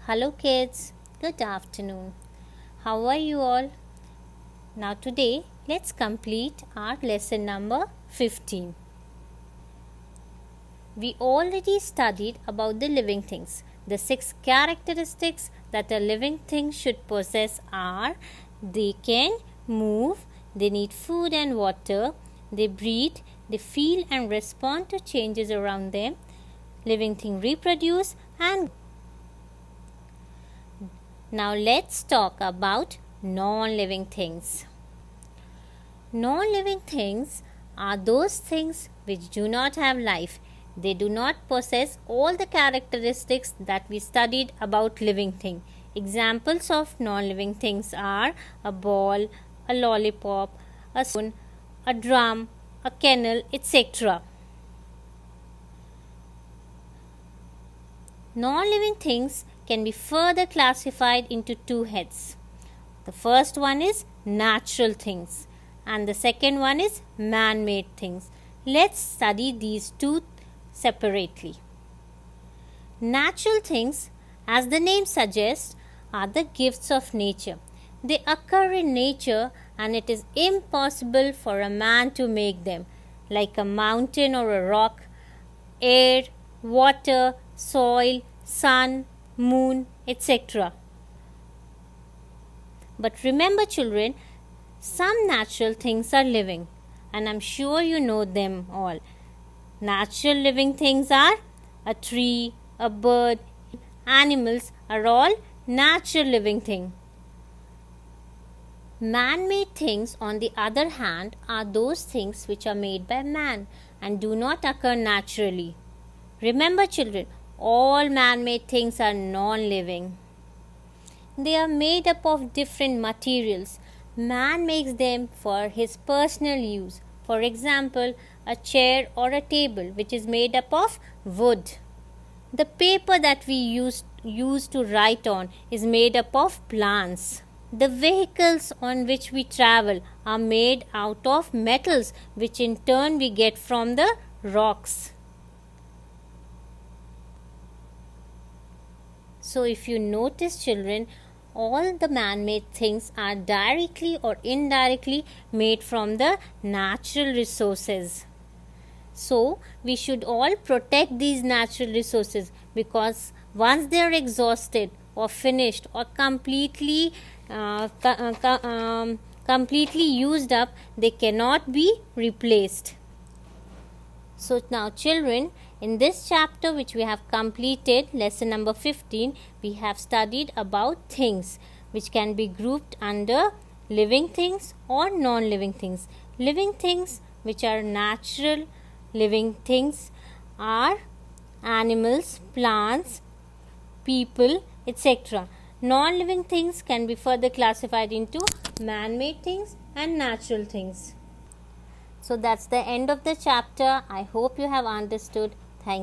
Hello kids, good afternoon. How are you all? Now today let's complete our lesson number 15. We already studied about the living things. The 6 characteristics that a living thing should possess are: they can move, they need food and water, they breathe, they feel and respond to changes around them, living thing reproduce, and now let's talk about non-living things. Non-living things are those things which do not have life. They do not possess all the characteristics that we studied about living thing. Examples of non-living things are a ball, a lollipop, a spoon, a drum, a kennel, etc. Non-living things can be further classified into 2 heads. The first one is natural things and the second one is man-made things. Let's study these two separately. Natural things, as the name suggests, are the gifts of nature. They occur in nature and it is impossible for a man to make them, like a mountain or a rock, air, water, soil, sun, moon, etc. But remember children, some natural things are living and I'm sure you know them all. Natural living things are a tree, a bird, animals are all natural living things. Man-made things on the other hand are those things which are made by man and do not occur naturally. Remember children, all man-made things are non-living. They are made up of different materials. Man makes them for his personal use. For example, a chair or a table which is made up of wood. The paper that we use to write on is made up of plants. The vehicles on which we travel are made out of metals which in turn we get from the rocks. So if you notice children, all the man-made things are directly or indirectly made from the natural resources. So we should all protect these natural resources because once they are exhausted or finished or completely used up, they cannot be replaced. So now children, in this chapter which we have completed, lesson number 15, we have studied about things which can be grouped under living things or non-living things. Living things which are natural living things are animals, plants, people, etc. Non-living things can be further classified into man-made things and natural things. So that's the end of the chapter. I hope you have understood. Thank you.